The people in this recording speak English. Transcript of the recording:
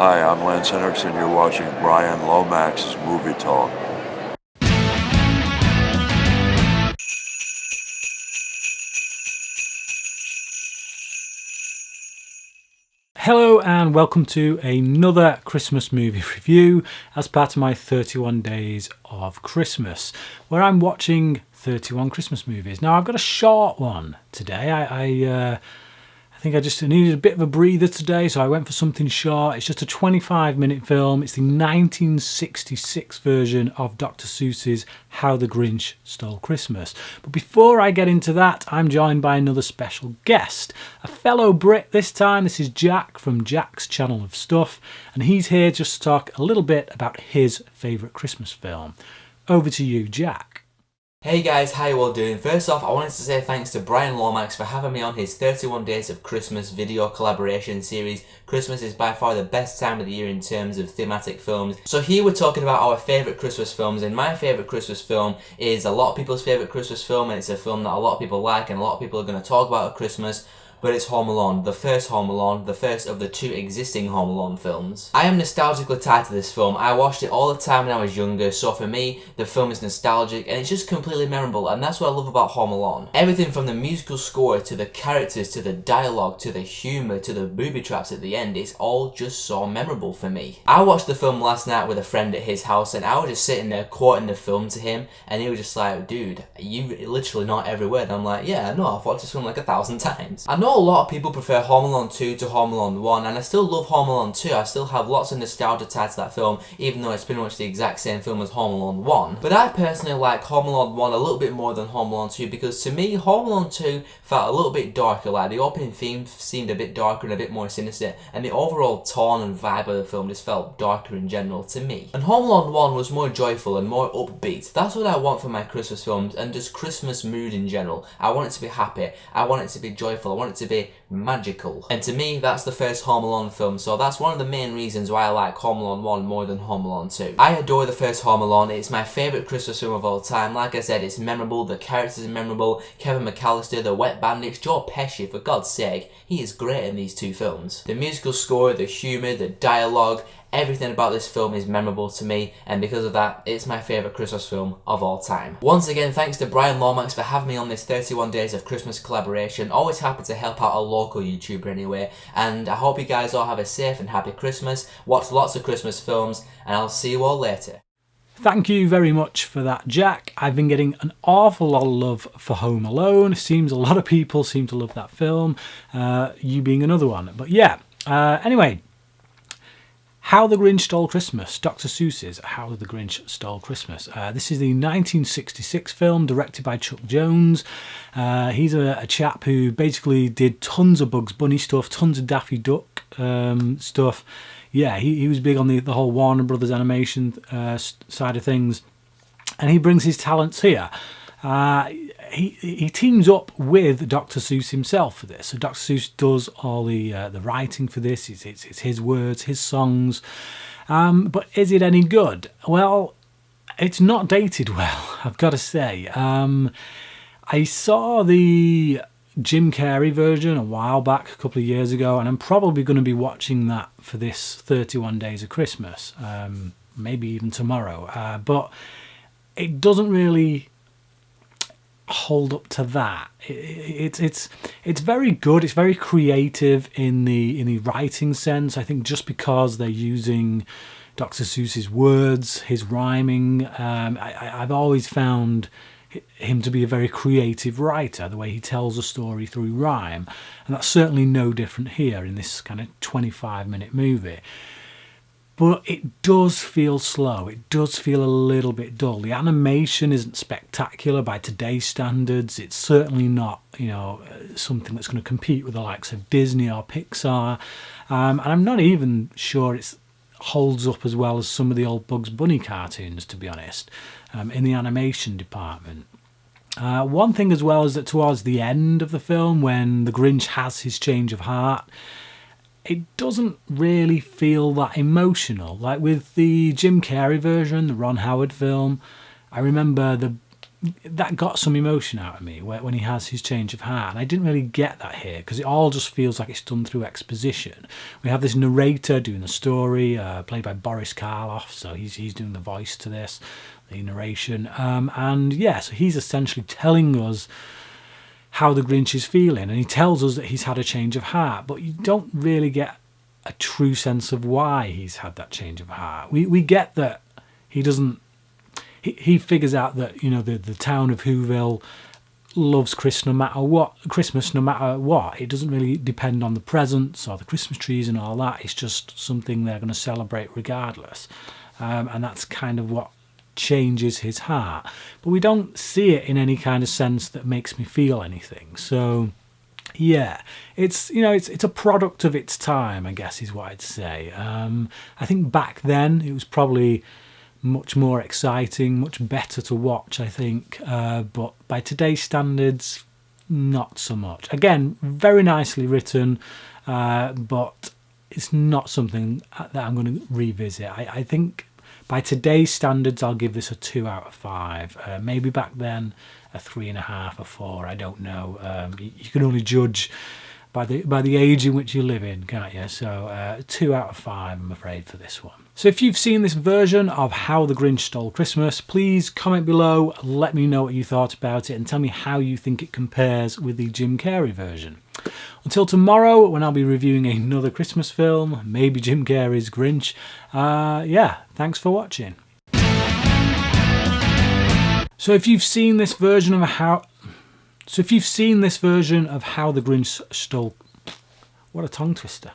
Hi, I'm Lance Hendricks and you're watching Brian Lomax's Movie Talk. Hello and welcome to another Christmas movie review as part of my 31 Days of Christmas, where I'm watching 31 Christmas movies. Now I've got a short one today. I think I just needed a bit of a breather today, so I went for something short. It's just a 25-minute film. It's the 1966 version of Dr. Seuss's How the Grinch Stole Christmas. But before I get into that, I'm joined by another special guest, a fellow Brit this time. This is Jack from Jack's Channel of Stuff, and he's here just to talk a little bit about his favourite Christmas film. Over to you, Jack. Hey guys, how you all doing? First off, I wanted to say thanks to Brian Lomax for having me on his 31 Days of Christmas video collaboration series. Christmas is by far the best time of the year in terms of thematic films. So here we're talking about our favourite Christmas films, and my favourite Christmas film is a lot of people's favourite Christmas film, and it's a film that a lot of people like and a lot of people are going to talk about at Christmas. But it's Home Alone, the first Home Alone, the first of the two existing Home Alone films. I am nostalgically tied to this film. I watched it all the time when I was younger, so for me, the film is nostalgic and it's just completely memorable, and that's what I love about Home Alone. Everything from the musical score to the characters to the dialogue to the humour to the booby traps at the end, it's all just so memorable for me. I watched the film last night with a friend at his house and I was just sitting there quoting the film to him, and he was just like, dude, you literally know every word. And I'm like, yeah, no, I've watched this film like 1,000 times. I know a lot of people prefer Home Alone 2 to Home Alone 1, and I still love Home Alone 2. I still have lots of nostalgia tied to that film, even though it's pretty much the exact same film as Home Alone 1. But I personally like Home Alone 1 a little bit more than Home Alone 2, because to me, Home Alone 2 felt a little bit darker. Like, the opening theme seemed a bit darker and a bit more sinister, and the overall tone and vibe of the film just felt darker in general to me. And Home Alone 1 was more joyful and more upbeat. That's what I want for my Christmas films, and just Christmas mood in general. I want it to be happy, I want it to be joyful, I want it to be magical. And to me, that's the first Home Alone film, so that's one of the main reasons why I like Home Alone 1 more than Home Alone 2. I adore the first Home Alone. It's my favourite Christmas film of all time. Like I said, it's memorable, the characters are memorable, Kevin McAllister, the Wet Bandits, Joe Pesci, for God's sake, he is great in these two films. The musical score, the humour, the dialogue, everything about this film is memorable to me, and because of that, it's my favourite Christmas film of all time. Once again, thanks to Brian Lomax for having me on this 31 Days of Christmas collaboration. Always happy to help out a local YouTuber anyway, and I hope you guys all have a safe and happy Christmas, watch lots of Christmas films, and I'll see you all later. Thank you very much for that, Jack. I've been getting an awful lot of love for Home Alone. It seems a lot of people seem to love that film, you being another one. But yeah, anyway, How the Grinch Stole Christmas, Dr. Seuss's How the Grinch Stole Christmas. This is the 1966 film directed by Chuck Jones. He's a chap who basically did tons of Bugs Bunny stuff, tons of Daffy Duck stuff. Yeah, he was big on the whole Warner Brothers animation side of things, and he brings his talents here. He teams up with Dr. Seuss himself for this. So Dr. Seuss does all the writing for this. It's his words, his songs. But is it any good? Well, it's not dated well, I've got to say. I saw the Jim Carrey version a while back, a couple of years ago, and I'm probably going to be watching that for this 31 Days of Christmas, maybe even tomorrow. But it doesn't really hold up to that. It's very good. It's very creative in the writing sense. I think just because they're using Dr. Seuss's words, his rhyming, I've always found him to be a very creative writer, the way he tells a story through rhyme, and that's certainly no different here in this kind of 25-minute movie. But it does feel slow. It does feel a little bit dull. The animation isn't spectacular by today's standards. It's certainly not, something that's going to compete with the likes of Disney or Pixar. And I'm not even sure it holds up as well as some of the old Bugs Bunny cartoons, to be honest, in the animation department. One thing as well is that towards the end of the film, when the Grinch has his change of heart, it doesn't really feel that emotional. Like with the Jim Carrey version, the Ron Howard film, I remember the that got some emotion out of me when he has his change of heart. And I didn't really get that here because it all just feels like it's done through exposition. We have this narrator doing the story, played by Boris Karloff, so he's doing the voice to this, the narration. And yeah, so he's essentially telling us how the Grinch is feeling, and he tells us that he's had a change of heart, but you don't really get a true sense of why he's had that change of heart. We get that he doesn't. He figures out that, you know, the town of Whoville loves Christmas no matter what. It doesn't really depend on the presents or the Christmas trees and all that. It's just something they're going to celebrate regardless. And that's kind of what changes his heart. But we don't see it in any kind of sense that makes me feel anything. So yeah, it's, you know, it's a product of its time, I guess is what I'd say. I think back then it was probably much more exciting, much better to watch, I think, but by today's standards, not so much. Again, very nicely written, but it's not something that I'm going to revisit. I think by today's standards, I'll give this a 2 out of 5. Maybe back then a 3.5 or 4. I don't know. You can only judge by the age in which you live in, can't you? So 2 out of 5, I'm afraid, for this one. So if you've seen this version of How the Grinch Stole Christmas, please comment below, let me know what you thought about it, and tell me how you think it compares with the Jim Carrey version. Until tomorrow, when I'll be reviewing another Christmas film, maybe Jim Carrey's Grinch. Yeah, thanks for watching. So if you've seen this version of How the Grinch Stole... What a tongue twister.